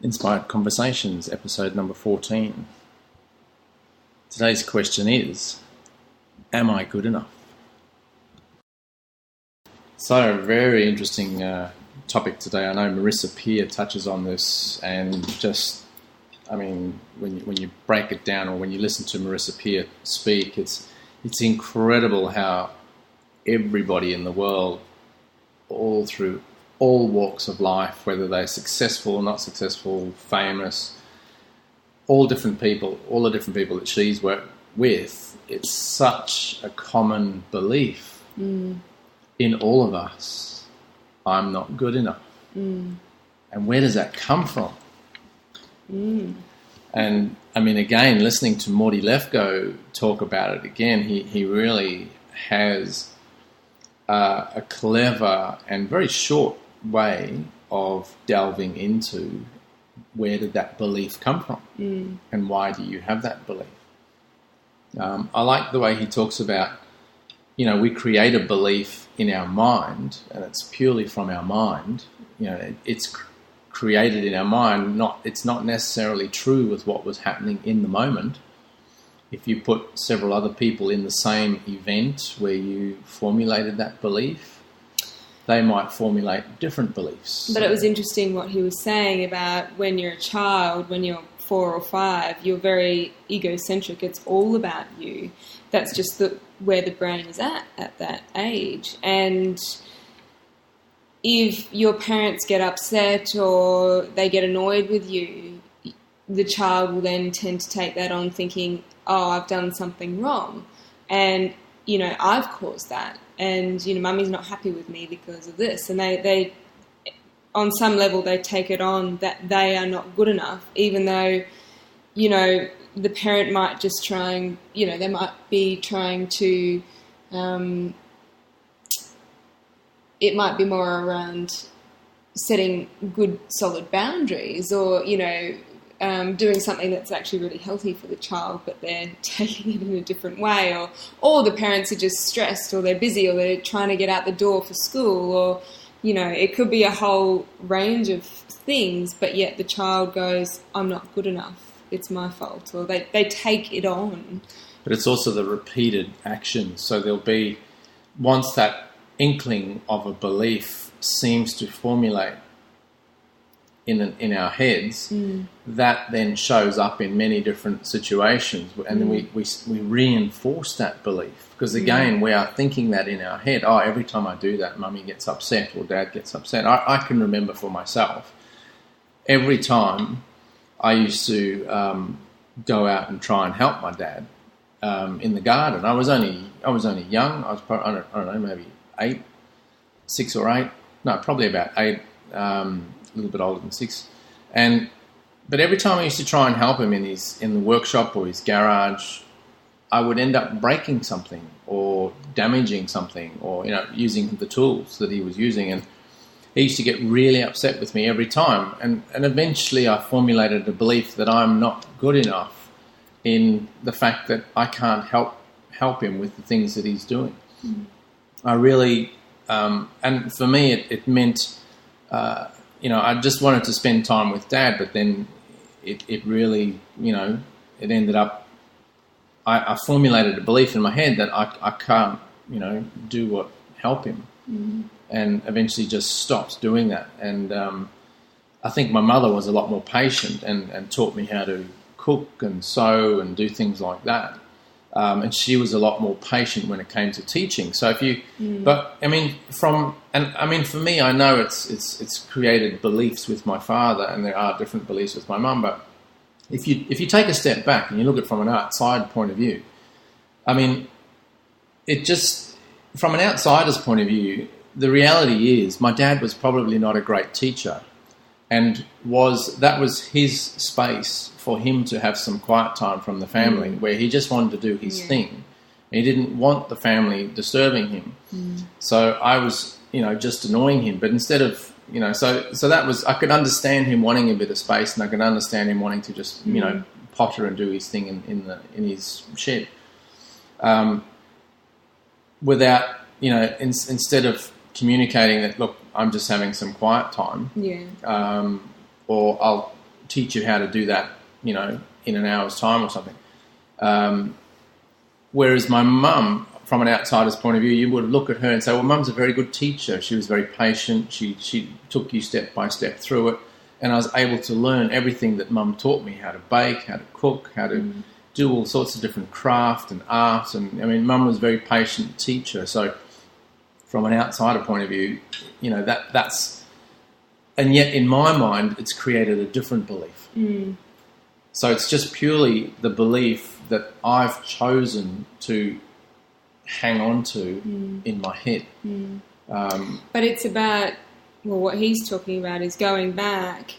Inspired Conversations, episode number 14. Today's question is, am I good enough? So, a very interesting topic today. I know Marisa Peer touches on this, and when you break it down or when you listen to Marisa Peer speak, it's incredible how everybody in the world, all through all walks of life, whether they're successful or not successful, famous, all the different people that she's worked with, it's such a common belief in all of us. I'm not good enough. And where does that come from? And again, listening to Morty Lefkoe talk about it again, he really has a clever and very short way of delving into where did that belief come from and why do you have that belief. I like the way he talks about, we create a belief in our mind, and it's purely from our mind. It's created in our mind. It's not necessarily true with what was happening in the moment. If you put several other people in the same event where you formulated that belief, they might formulate different beliefs. But it was interesting what he was saying about when you're a child, when you're 4 or 5, you're very egocentric. It's all about you. That's just where the brain is at that age. And if your parents get upset or they get annoyed with you, the child will then tend to take that on thinking, oh, I've done something wrong. And, I've caused that. And, mummy's not happy with me because of this. And they on some level, they take it on that they are not good enough, even though, the parent might just they might be trying to, it might be more around setting good, solid boundaries or, doing something that's actually really healthy for the child, but they're taking it in a different way, or the parents are just stressed, or they're busy, or they're trying to get out the door for school, or, it could be a whole range of things, but yet the child goes, I'm not good enough, it's my fault, or they take it on. But it's also the repeated action. So there'll be, once that inkling of a belief seems to formulate in our heads, that then shows up in many different situations, and then we reinforce that belief, because again we are thinking that in our head. Oh, every time I do that, mummy gets upset or dad gets upset. I can remember for myself, every time I used to go out and try and help my dad in the garden. I was only young. I was probably, I don't know, maybe 6 or 8. No, probably about 8. A little bit older than 6, but every time I used to try and help him in the workshop or his garage, I would end up breaking something or damaging something, or using the tools that he was using, and he used to get really upset with me every time. And eventually, I formulated a belief that I'm not good enough in the fact that I can't help him with the things that he's doing. I really, and for me, it meant. I just wanted to spend time with Dad, but then it really, it ended up, I formulated a belief in my head that I can't, help him, and eventually just stopped doing that. And I think my mother was a lot more patient and taught me how to cook and sew and do things like that. And she was a lot more patient when it came to teaching. So for me, I know it's created beliefs with my father, and there are different beliefs with my mum. But if you take a step back and you look at it from an outside point of view, it just, from an outsider's point of view, the reality is my dad was probably not a great teacher, and that was his space for him to have some quiet time from the family, where he just wanted to do his thing. He didn't want the family disturbing him. So I was, just annoying him. But instead of, so that was, I could understand him wanting a bit of space, and I could understand him wanting to just, potter and do his thing in his shed. Without, instead of communicating that, look, I'm just having some quiet time. Or teach you how to do that, in an hour's time or something. Whereas my mum, from an outsider's point of view, you would look at her and say, well, Mum's a very good teacher. She was very patient. She took you step by step through it. And I was able to learn everything that Mum taught me, how to bake, how to cook, how to do all sorts of different craft and art. And, Mum was a very patient teacher. So from an outsider point of view, that's... And yet in my mind, it's created a different belief. So it's just purely the belief that I've chosen to hang on to in my head. But it's about, what he's talking about is going back,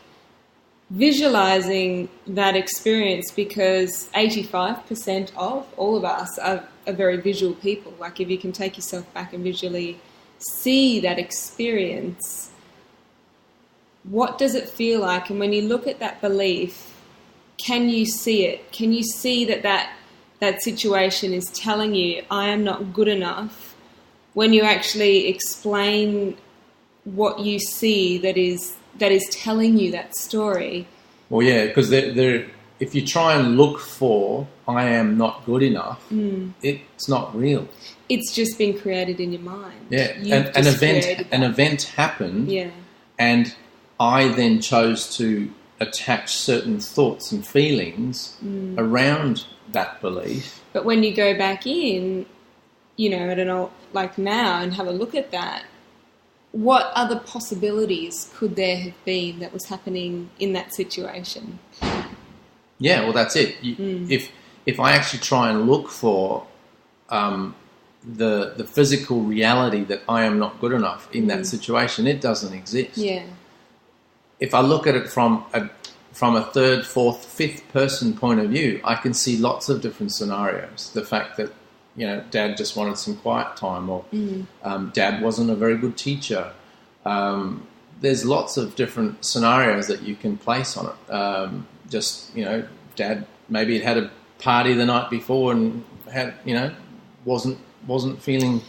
visualizing that experience, because 85% of all of us are very visual people. Like if you can take yourself back and visually see that experience, what does it feel like? And when you look at that belief, can you see it? Can you see that situation is telling you, I am not good enough, when you actually explain what you see that is telling you that story? Well, yeah, because if you try and look for I am not good enough, it's not real. It's just been created in your mind. Yeah, an event happened, and I then chose to attach certain thoughts and feelings around that belief. But when you go back in, at an old, like now, and have a look at that, what other possibilities could there have been that was happening in that situation? Yeah, well, that's it. If I actually try and look for the physical reality that I am not good enough in that situation, it doesn't exist. Yeah. If I look at it from a third, fourth, fifth person point of view, I can see lots of different scenarios. The fact that, Dad just wanted some quiet time, or Dad wasn't a very good teacher. There's lots of different scenarios that you can place on it. Dad maybe had a party the night before and had, wasn't feeling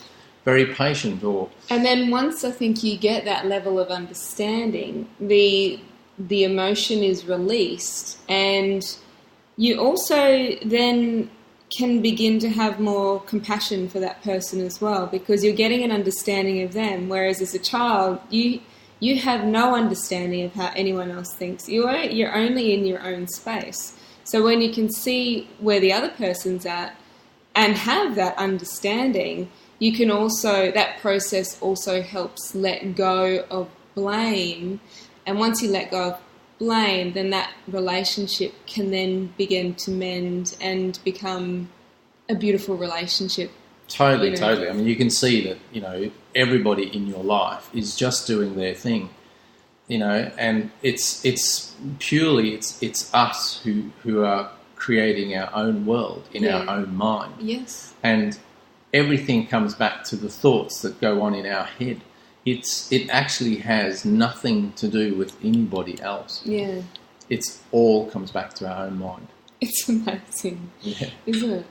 very patient, or... And then once I think you get that level of understanding, the emotion is released, and you also then can begin to have more compassion for that person as well, because you're getting an understanding of them, whereas as a child, you have no understanding of how anyone else thinks. You're only in your own space. So when you can see where the other person's at and have that understanding, you can also, that process also helps let go of blame. And once you let go of blame, then that relationship can then begin to mend and become a beautiful relationship. Totally. You can see that, everybody in your life is just doing their thing, and it's purely, it's us who are creating our own world in our own mind. Yes. And everything comes back to the thoughts that go on in our head. It actually has nothing to do with anybody else. Yeah. It's all comes back to our own mind. It's amazing, isn't it?